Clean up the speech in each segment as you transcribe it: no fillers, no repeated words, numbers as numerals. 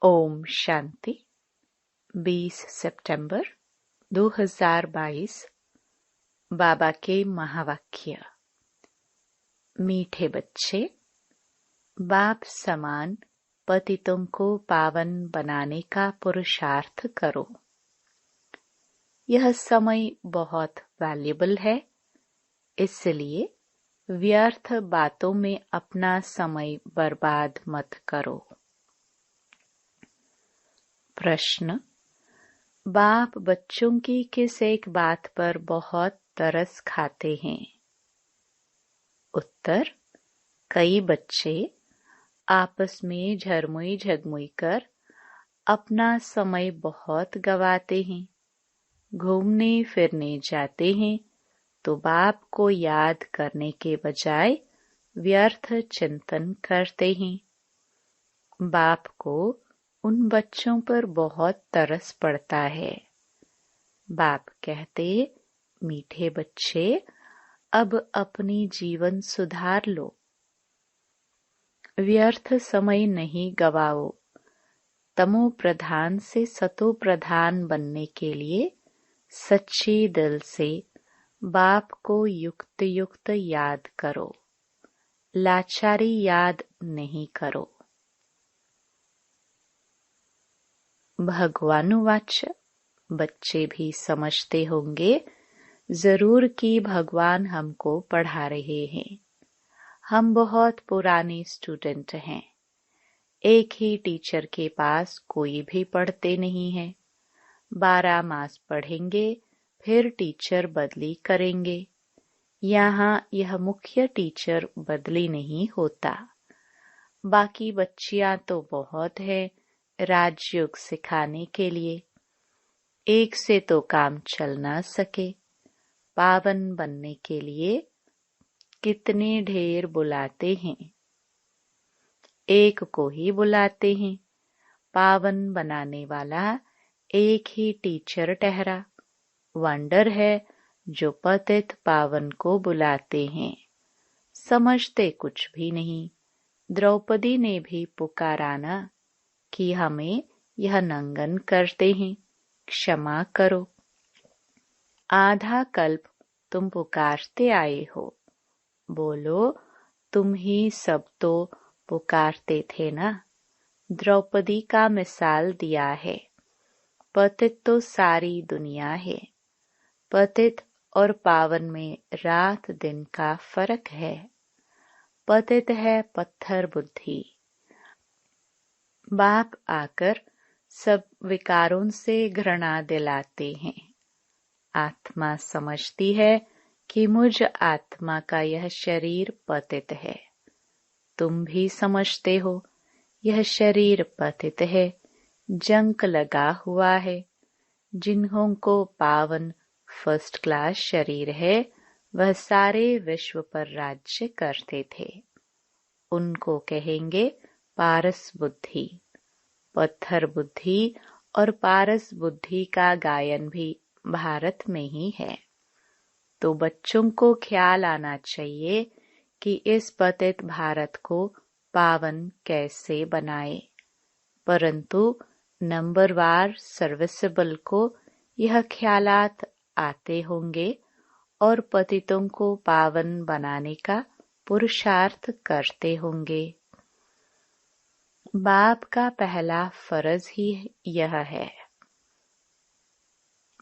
ओम शांति। 20 सितंबर 2022। बाबा के महावाक्य। मीठे बच्चे, बाप समान पतितों को पावन बनाने का पुरुषार्थ करो। यह समय बहुत वैल्यूएबल है, इसलिए व्यर्थ बातों में अपना समय बर्बाद मत करो। प्रश्न: बाप बच्चों की किस एक बात पर बहुत तरस खाते हैं? उत्तर: कई बच्चे आपस में झरमुई झगमुई कर अपना समय बहुत गवाते हैं। घूमने फिरने जाते हैं तो बाप को याद करने के बजाय व्यर्थ चिंतन करते हैं। बाप को उन बच्चों पर बहुत तरस पड़ता है। बाप कहते, मीठे बच्चे, अब अपनी जीवन सुधार लो। व्यर्थ समय नहीं गवाओ। तमो प्रधान से सतो प्रधान बनने के लिए सच्चे दिल से बाप को युक्त युक्त याद करो। लाचारी याद नहीं करो। भगवानुवाच। बच्चे भी समझते होंगे जरूर कि भगवान हमको पढ़ा रहे हैं। हम बहुत पुराने स्टूडेंट हैं। एक ही टीचर के पास कोई भी पढ़ते नहीं है। 12 मास पढ़ेंगे, फिर टीचर बदली करेंगे। यहाँ यह मुख्य टीचर बदली नहीं होता। बाकी बच्चियां तो बहुत है राजयोग सिखाने के लिए। एक से तो काम चल ना सके। पावन बनने के लिए कितने ढेर बुलाते हैं, एक को ही बुलाते हैं। पावन बनाने वाला एक ही टीचर ठहरा। वंडर है जो पतित पावन को बुलाते हैं, समझते कुछ भी नहीं। द्रौपदी ने भी पुकारा ना कि हमें यह नंगन करते हैं, क्षमा करो। आधा कल्प तुम पुकारते आए हो, बोलो तुम ही सब तो पुकारते थे ना। द्रौपदी का मिसाल दिया है। पतित तो सारी दुनिया है। पतित और पावन में रात दिन का फर्क है। पतित है पत्थर बुद्धि। बाप आकर सब विकारों से घृणा दिलाते हैं। आत्मा समझती है कि मुझ आत्मा का यह शरीर पतित है। तुम भी समझते हो यह शरीर पतित है, जंक लगा हुआ है। जिन्हों को पावन फर्स्ट क्लास शरीर है, वह सारे विश्व पर राज्य करते थे। उनको कहेंगे पारस बुद्धि। पत्थर बुद्धि और पारस बुद्धि का गायन भी भारत में ही है। तो बच्चों को ख्याल आना चाहिए कि इस पतित भारत को पावन कैसे बनाए। परंतु नंबरवार सर्विसेबल को यह ख्यालात आते होंगे और पतितों को पावन बनाने का पुरुषार्थ करते होंगे। बाप का पहला फर्ज ही यह है।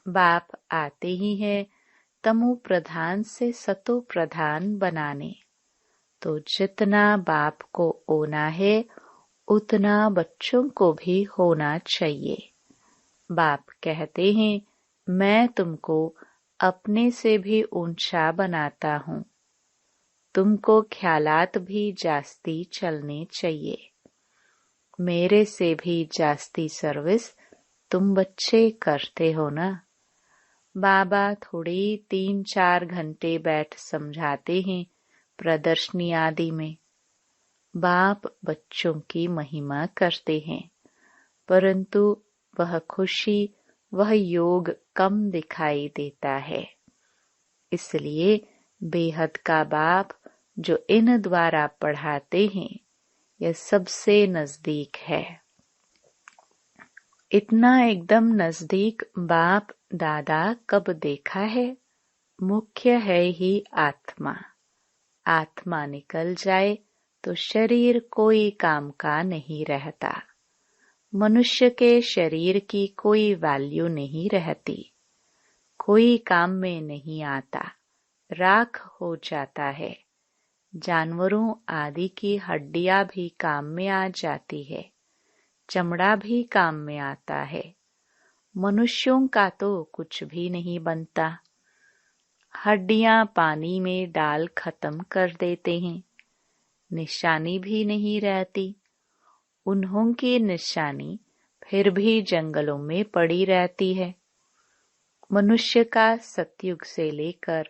बाप आते ही हैं तमो प्रधान से सतो प्रधान बनाने। तो जितना बाप को होना है उतना बच्चों को भी होना चाहिए। बाप कहते हैं, मैं तुमको अपने से भी ऊंचा बनाता हूँ। तुमको ख्यालात भी जास्ती चलने चाहिए। मेरे से भी जास्ती सर्विस तुम बच्चे करते हो ना। बाबा थोड़ी 3-4 घंटे बैठ समझाते हैं प्रदर्शनी आदि में। बाप बच्चों की महिमा करते हैं, परंतु वह खुशी, वह योग कम दिखाई देता है। इसलिए बेहद का बाप जो इन द्वारा पढ़ाते हैं, यह सबसे नजदीक है। इतना एकदम नजदीक बाप दादा कब देखा है? मुख्य है ही आत्मा। आत्मा निकल जाए तो शरीर कोई काम का नहीं रहता। मनुष्य के शरीर की कोई वैल्यू नहीं रहती, कोई काम में नहीं आता, राख हो जाता है। जानवरों आदि की हड्डियां भी काम में आ जाती है, चमड़ा भी काम में आता है। मनुष्यों का तो कुछ भी नहीं बनता। हड्डियां पानी में डाल खत्म कर देते हैं, निशानी भी नहीं रहती। उन्हों की निशानी फिर भी जंगलों में पड़ी रहती है। मनुष्य का सतयुग से लेकर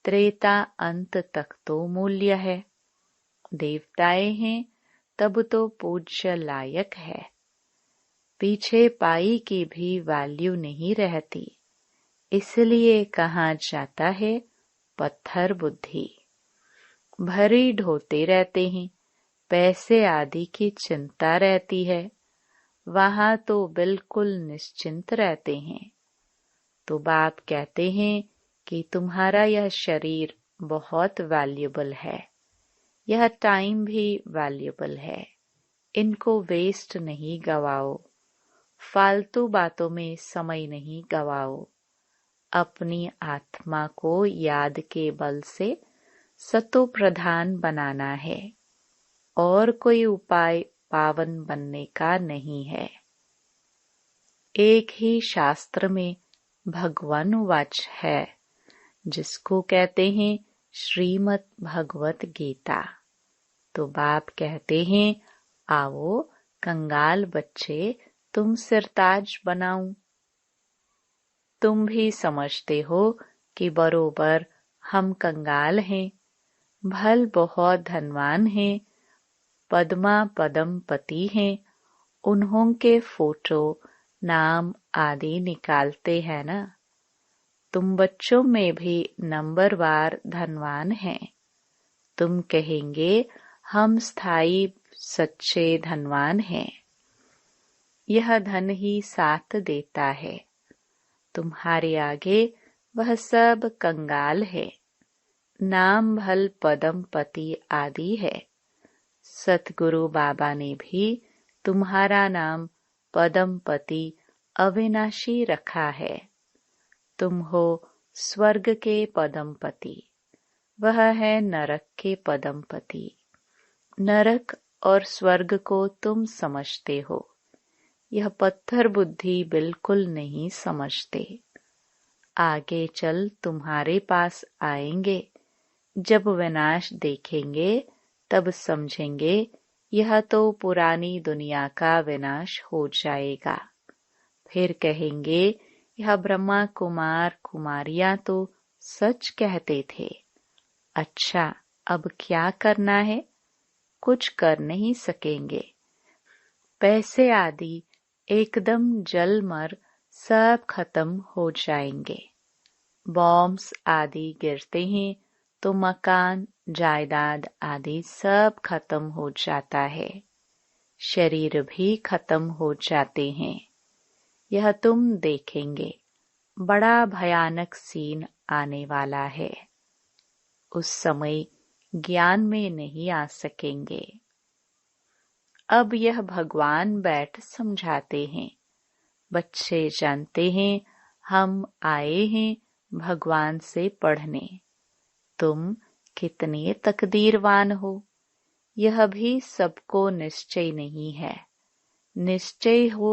त्रेता अंत तक तो मूल्य है। देवताएं हैं तब तो पूज्य लायक है। पीछे पाई की भी वैल्यू नहीं रहती, इसलिए कहा जाता है पत्थर बुद्धि। भरी ढोते रहते हैं, पैसे आदि की चिंता रहती है। वहां तो बिल्कुल निश्चिंत रहते हैं। तो बाप कहते हैं कि तुम्हारा यह शरीर बहुत वैल्यूबल है, यह टाइम भी वैल्यूबल है। इनको वेस्ट नहीं गवाओ, फालतू बातों में समय नहीं गवाओ। अपनी आत्मा को याद के बल से सतो प्रधान बनाना है, और कोई उपाय पावन बनने का नहीं है। एक ही शास्त्र में भगवान वाच है, जिसको कहते हैं श्रीमद् भगवत गीता। तो बाप कहते हैं, आओ कंगाल बच्चे, तुम सिरताज बनाऊं। तुम भी समझते हो कि बरोबर हम कंगाल हैं, भल बहुत धनवान हैं, पद्मा पदमपति हैं। उन्हों के फोटो नाम आदि निकालते हैं ना। तुम बच्चों में भी नंबरवार धनवान हैं। तुम कहेंगे हम स्थायी सच्चे धनवान हैं। यह धन ही साथ देता है। तुम्हारे आगे वह सब कंगाल है। नाम भल पदमपति आदि है। सतगुरु बाबा ने भी तुम्हारा नाम पदमपति अविनाशी रखा है। तुम हो स्वर्ग के पदमपति, वह है नरक के पदमपति। नरक और स्वर्ग को तुम समझते हो, यह पत्थर बुद्धि बिल्कुल नहीं समझते। आगे चल तुम्हारे पास आएंगे, जब विनाश देखेंगे तब समझेंगे यह तो पुरानी दुनिया का विनाश हो जाएगा। फिर कहेंगे यह ब्रह्मा कुमार कुमारियां तो सच कहते थे। अच्छा, अब क्या करना है? कुछ कर नहीं सकेंगे। पैसे आदि एकदम जल मर सब खत्म हो जाएंगे। बॉम्ब्स आदि गिरते हैं तो मकान जायदाद आदि सब खत्म हो जाता है। शरीर भी खत्म हो जाते हैं। यह तुम देखेंगे। बड़ा भयानक सीन आने वाला है। उस समय ज्ञान में नहीं आ सकेंगे। अब यह भगवान बैठ समझाते हैं। बच्चे जानते हैं हम आए हैं भगवान से पढ़ने। तुम कितने तकदीरवान हो, यह भी सबको निश्चय नहीं है। निश्चय हो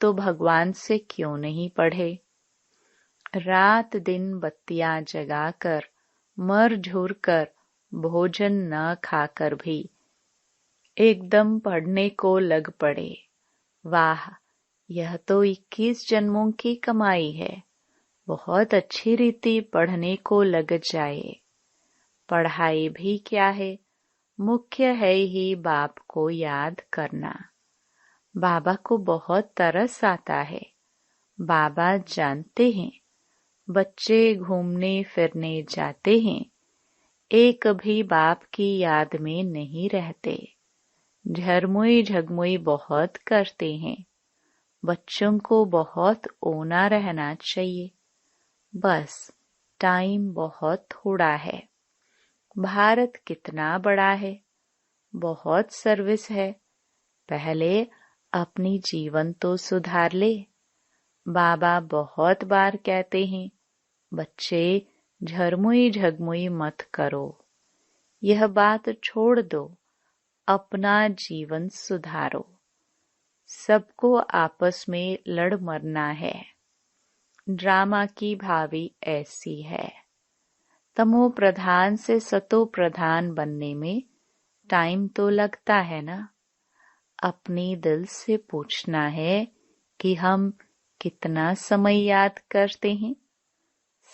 तो भगवान से क्यों नहीं पढ़े? रात दिन बत्तियां जगाकर, मर झूर कर, भोजन न खाकर भी एकदम पढ़ने को लग पड़े। वाह, यह तो 21 जन्मों की कमाई है। बहुत अच्छी रीति पढ़ने को लग जाए। पढ़ाई भी क्या है, मुख्य है ही बाप को याद करना। बाबा को बहुत तरस आता है। बाबा जानते हैं बच्चे घूमने फिरने जाते हैं, एक भी बाप की याद में नहीं रहते। झरमुई झगमुई बहुत करते हैं। बच्चों को बहुत ओना रहना चाहिए। बस टाइम बहुत थोड़ा है। भारत कितना बड़ा है, बहुत सर्विस है। पहले अपनी जीवन तो सुधार ले। बाबा बहुत बार कहते हैं, बच्चे झरमुई झगमुई मत करो। यह बात छोड़ दो, अपना जीवन सुधारो। सबको आपस में लड़ मरना है। ड्रामा की भावी ऐसी है। तमो प्रधान से सतो प्रधान बनने में टाइम तो लगता है ना। अपने दिल से पूछना है कि हम कितना समय याद करते हैं।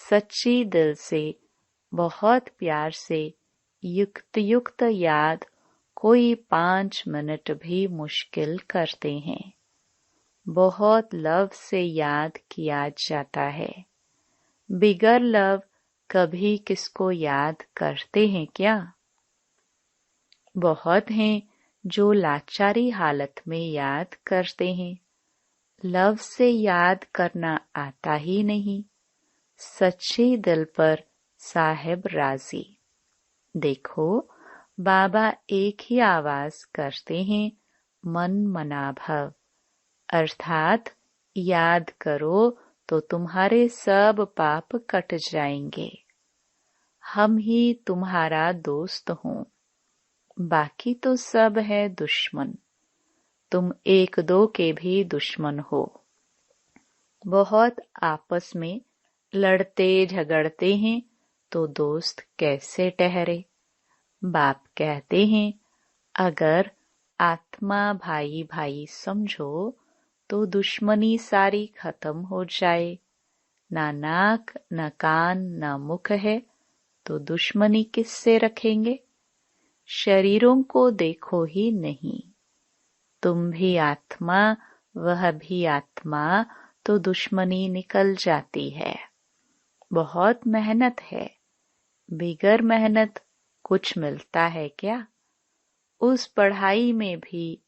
सच्ची दिल से, बहुत प्यार से युक्त युक्त याद कोई 5 मिनट भी मुश्किल करते हैं। बहुत लव से याद किया जाता है। बिगर लव कभी किसको याद करते हैं क्या? बहुत हैं जो लाचारी हालत में याद करते हैं। लव से याद करना आता ही नहीं। सच्चे दिल पर साहिब राजी। देखो, बाबा एक ही आवाज करते हैं, मन मना भव, अर्थात याद करो तो तुम्हारे सब पाप कट जाएंगे। हम ही तुम्हारा दोस्त हूँ, बाकी तो सब है दुश्मन। तुम एक दो के भी दुश्मन हो। बहुत आपस में लड़ते झगड़ते हैं तो दोस्त कैसे ठहरे? बाप कहते हैं, अगर आत्मा भाई भाई समझो तो दुश्मनी सारी खत्म हो जाए। ना नाक न कान न मुख है तो दुश्मनी किससे रखेंगे? शरीरों को देखो ही नहीं। तुम भी आत्मा, वह भी आत्मा, तो दुश्मनी निकल जाती है। बहुत मेहनत है। बिगर मेहनत कुछ मिलता है क्या? उस पढ़ाई में भी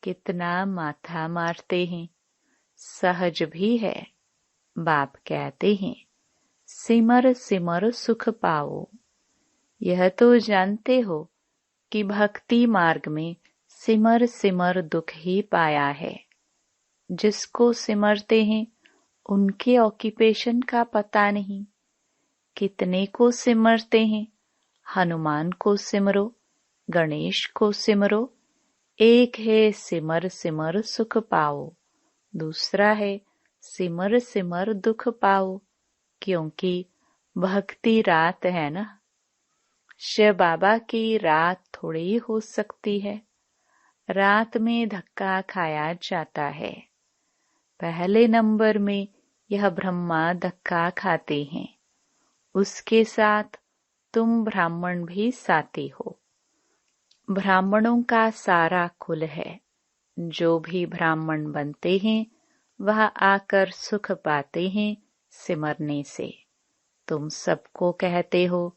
कितना माथा मारते हैं। सहज भी है। बाप कहते हैं, सिमर सिमर सुख पाओ। यह तो जानते हो कि भक्ति मार्ग में सिमर सिमर दुख ही पाया है। जिसको सिमरते हैं उनके ऑक्यूपेशन का पता नहीं। कितने को सिमरते हैं? हनुमान को सिमरो, गणेश को सिमरो। एक है सिमर सिमर सुख पाओ, दूसरा है सिमर सिमर दुख पाओ। क्योंकि भक्ति रात है ना। शिव बाबा की रात थोड़ी हो सकती है। रात में धक्का खाया जाता है। पहले नंबर में यह ब्रह्मा धक्का खाते हैं। उसके साथ तुम ब्राह्मण भी साथी हो। ब्राह्मणों का सारा कुल है। जो भी ब्राह्मण बनते हैं वह आकर सुख पाते हैं सिमरने से। तुम सबको कहते हो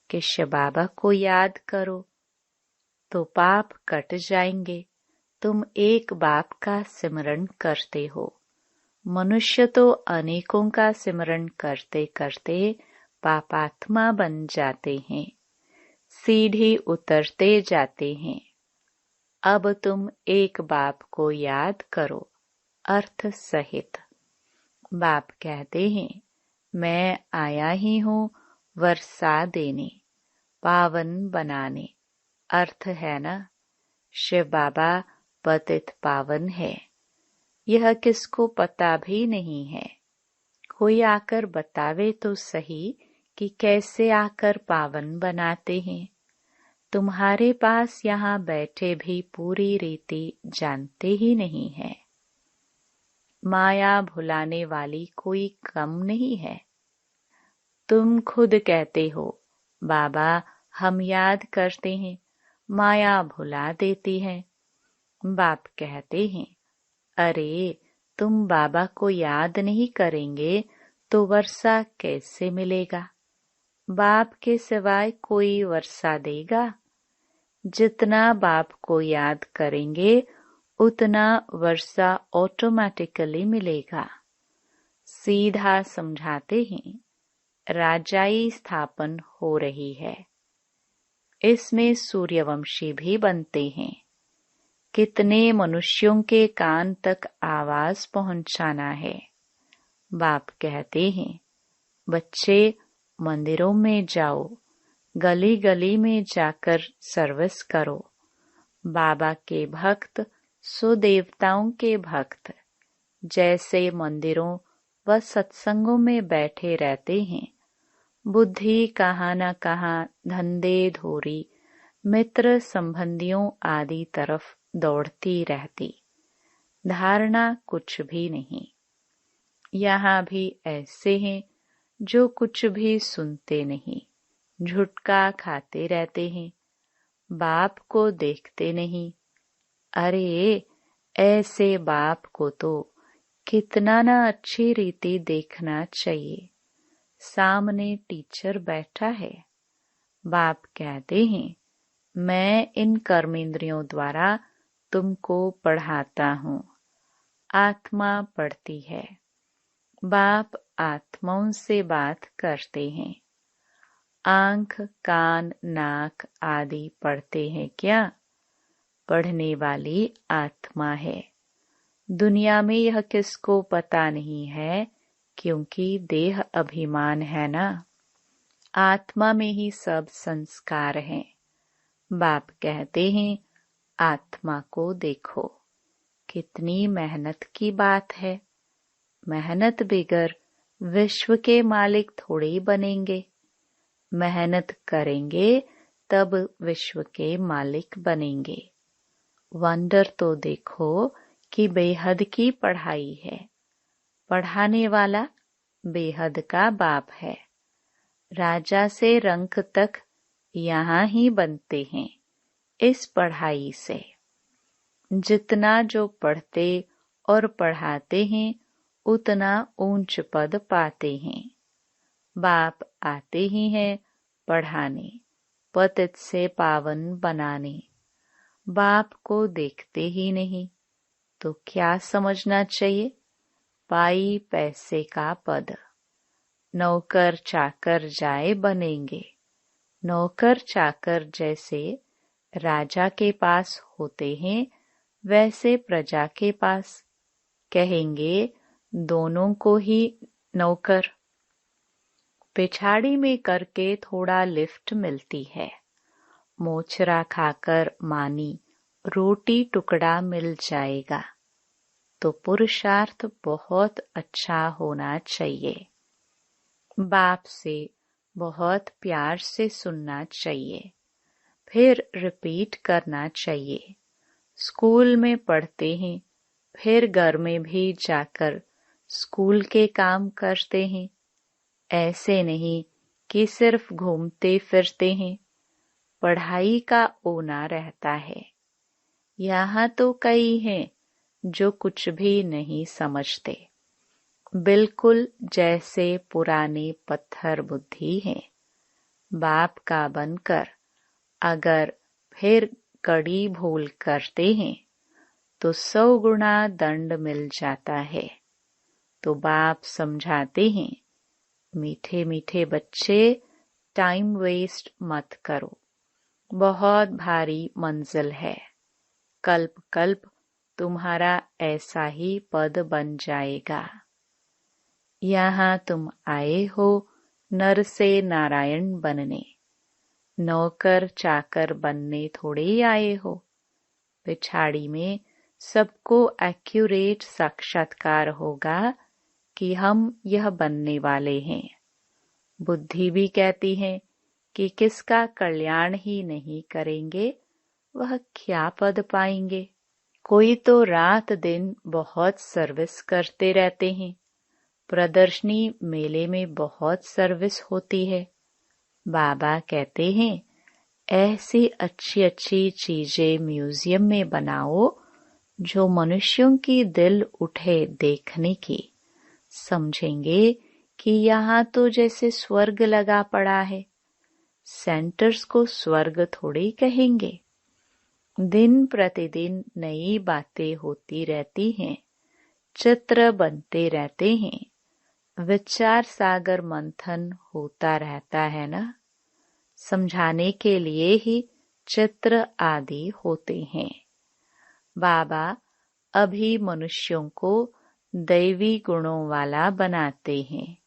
कि शिव बाबा को याद करो तो पाप कट जाएंगे। तुम एक बाप का सिमरन करते हो। मनुष्य तो अनेकों का सिमरन करते करते पापात्मा बन जाते हैं, सीढ़ी उतरते जाते हैं। अब तुम एक बाप को याद करो, अर्थ सहित। बाप कहते हैं, मैं आया ही हूँ वर्षा देने, पावन बनाने। अर्थ है ना, शिव बाबा पतित पावन है। यह किसको पता भी नहीं है। कोई आकर बतावे तो सही कि कैसे आकर पावन बनाते हैं। तुम्हारे पास यहाँ बैठे भी पूरी रीति जानते ही नहीं है। माया भुलाने वाली कोई कम नहीं है। तुम खुद कहते हो, बाबा हम याद करते हैं, माया भुला देती है। बाप कहते हैं, अरे तुम बाबा को याद नहीं करेंगे तो वर्षा कैसे मिलेगा? बाप के सिवाय कोई वर्षा देगा? जितना बाप को याद करेंगे उतना वर्षा ऑटोमेटिकली मिलेगा। सीधा समझाते हैं, राजाई स्थापन हो रही है। इसमें सूर्यवंशी भी बनते हैं। कितने मनुष्यों के कान तक आवाज पहुंचाना है। बाप कहते हैं, बच्चे मंदिरों में जाओ, गली गली में जाकर सर्विस करो। बाबा के भक्त सो देवताओं के भक्त जैसे मंदिरों व सत्संगों में बैठे रहते हैं। बुद्धि कहाँ न कहाँ धंधे धोरी मित्र संबंधियों आदि तरफ दौड़ती रहती। धारणा कुछ भी नहीं। यहाँ भी ऐसे हैं जो कुछ भी सुनते नहीं, झुटका खाते रहते हैं, बाप को देखते नहीं। अरे ऐसे बाप को तो कितना ना अच्छी रीति देखना चाहिए। सामने टीचर बैठा है। बाप कहते हैं, मैं इन कर्मेंद्रियों द्वारा तुमको पढ़ाता हूँ। आत्मा पढ़ती है। बाप आत्माओं से बात करते हैं। आंख, कान, नाक आदि पढ़ते हैं क्या? पढ़ने वाली आत्मा है। दुनिया में यह किसको पता नहीं है, क्योंकि देह अभिमान है ना। आत्मा में ही सब संस्कार हैं। बाप कहते हैं, आत्मा को देखो। कितनी मेहनत की बात है। मेहनत बिगर विश्व के मालिक थोड़े ही बनेंगे। मेहनत करेंगे तब विश्व के मालिक बनेंगे। वंडर तो देखो कि बेहद की पढ़ाई है। पढ़ाने वाला बेहद का बाप है। राजा से रंक तक यहाँ ही बनते हैं इस पढ़ाई से। जितना जो पढ़ते और पढ़ाते हैं उतना ऊंच पद पाते हैं। बाप आते ही हैं पढ़ाने, पतित से पावन बनाने। बाप को देखते ही नहीं तो क्या समझना चाहिए? पाई पैसे का पद। नौकर चाकर जाए बनेंगे। नौकर चाकर जैसे राजा के पास होते हैं वैसे प्रजा के पास कहेंगे दोनों को ही नौकर। पिछाड़ी में करके थोड़ा लिफ्ट मिलती है। मोचरा खाकर मानी रोटी टुकड़ा मिल जाएगा। तो पुरुषार्थ बहुत अच्छा होना चाहिए। बाप से बहुत प्यार से सुनना चाहिए, फिर रिपीट करना चाहिए। स्कूल में पढ़ते हैं, फिर घर में भी जाकर स्कूल के काम करते हैं। ऐसे नहीं कि सिर्फ घूमते फिरते हैं। पढ़ाई का ओना रहता है। यहाँ तो कई हैं जो कुछ भी नहीं समझते, बिल्कुल जैसे पुराने पत्थर बुद्धि हैं। बाप का बनकर अगर फिर कड़ी भूल करते हैं तो 100 गुना दंड मिल जाता है। तो बाप समझाते हैं, मीठे मीठे बच्चे टाइम वेस्ट मत करो। बहुत भारी मंजिल है। कल्प कल्प तुम्हारा ऐसा ही पद बन जाएगा। यहाँ तुम आए हो नर से नारायण बनने, नौकर चाकर बनने थोड़े ही आए हो। पिछाड़ी में सबको एक्यूरेट साक्षात्कार होगा कि हम यह बनने वाले हैं। बुद्धि भी कहती है कि किसका कल्याण ही नहीं करेंगे वह क्या पद पाएंगे। कोई तो रात दिन बहुत सर्विस करते रहते हैं। प्रदर्शनी मेले में बहुत सर्विस होती है। बाबा कहते हैं, ऐसी अच्छी अच्छी चीजें म्यूजियम में बनाओ जो मनुष्यों की दिल उठे देखने की। समझेंगे कि यहाँ तो जैसे स्वर्ग लगा पड़ा है। सेंटर्स को स्वर्ग थोड़ी कहेंगे। दिन प्रतिदिन नई बातें होती रहती हैं, चित्र बनते रहते हैं, विचार सागर मंथन होता रहता है ना। समझाने के लिए ही चित्र आदि होते हैं। बाबा अभी मनुष्यों को दैवी गुणों वाला बनाते हैं,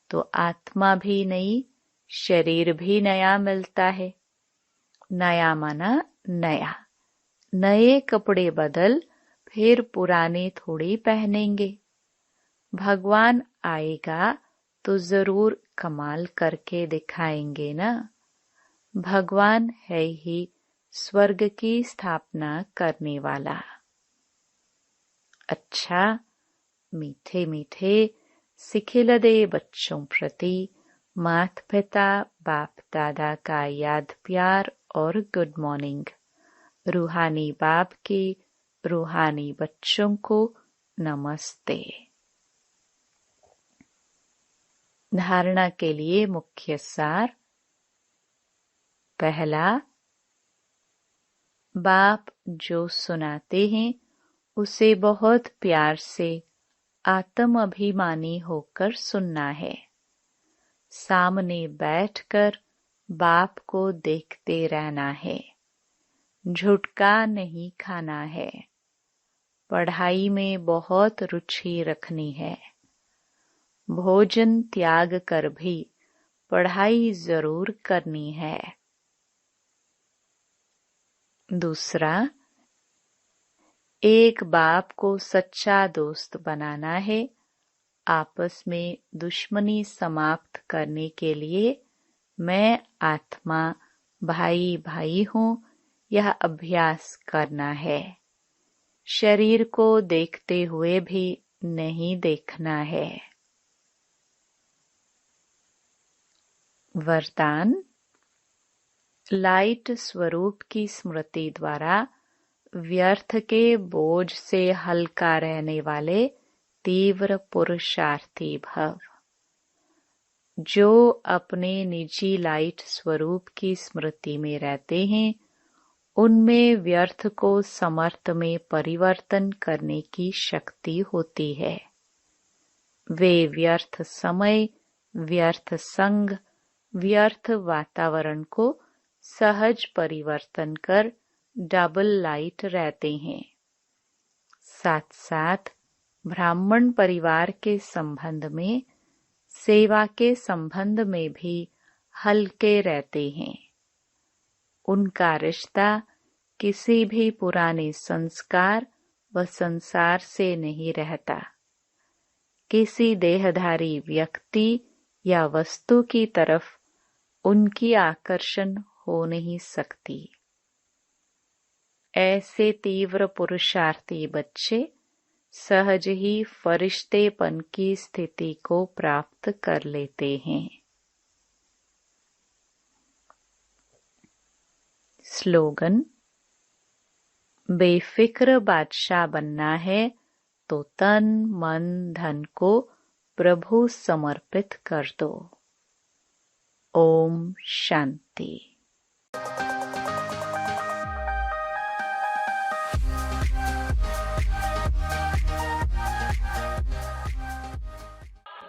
तो आत्मा भी नई, शरीर भी नया मिलता है। नया माना नया, नए कपड़े बदल फिर पुराने थोड़ी पहनेंगे। भगवान आएगा तो जरूर कमाल करके दिखाएंगे ना। भगवान है ही स्वर्ग की स्थापना करने वाला। अच्छा, मीठे मीठे सिखिलदे बच्चों प्रति माता पिता बाप दादा का याद प्यार और गुड मॉर्निंग। रूहानी बाप की रूहानी बच्चों को नमस्ते। धारणा के लिए मुख्य सार। पहला, बाप जो सुनाते हैं उसे बहुत प्यार से आत्म अभिमानी होकर सुनना है। सामने बैठकर बाप को देखते रहना है। झुटका नहीं खाना है। पढ़ाई में बहुत रुचि रखनी है। भोजन त्याग कर भी पढ़ाई जरूर करनी है। दूसरा, एक बाप को सच्चा दोस्त बनाना है। आपस में दुश्मनी समाप्त करने के लिए मैं आत्मा भाई भाई हूँ, यह अभ्यास करना है। शरीर को देखते हुए भी नहीं देखना है। वरदान। लाइट स्वरूप की स्मृति द्वारा व्यर्थ के बोझ से हल्का रहने वाले तीव्र पुरुषार्थी भव। जो अपने निजी लाइट स्वरूप की स्मृति में रहते हैं, उनमें व्यर्थ को समर्थ में परिवर्तन करने की शक्ति होती है। वे व्यर्थ समय, व्यर्थ संग, व्यर्थ वातावरण को सहज परिवर्तन कर डबल लाइट रहते हैं। साथ साथ ब्राह्मण परिवार के संबंध में, सेवा के संबंध में भी हल्के रहते हैं। उनका रिश्ता किसी भी पुराने संस्कार व संसार से नहीं रहता। किसी देहधारी व्यक्ति या वस्तु की तरफ उनकी आकर्षण हो नहीं सकती। ऐसे तीव्र पुरुषार्थी बच्चे सहज ही फरिश्तेपन की स्थिति को प्राप्त कर लेते हैं। स्लोगन। बेफिक्र बादशाह बनना है तो तन मन धन को प्रभु समर्पित कर दो। ओम शांति।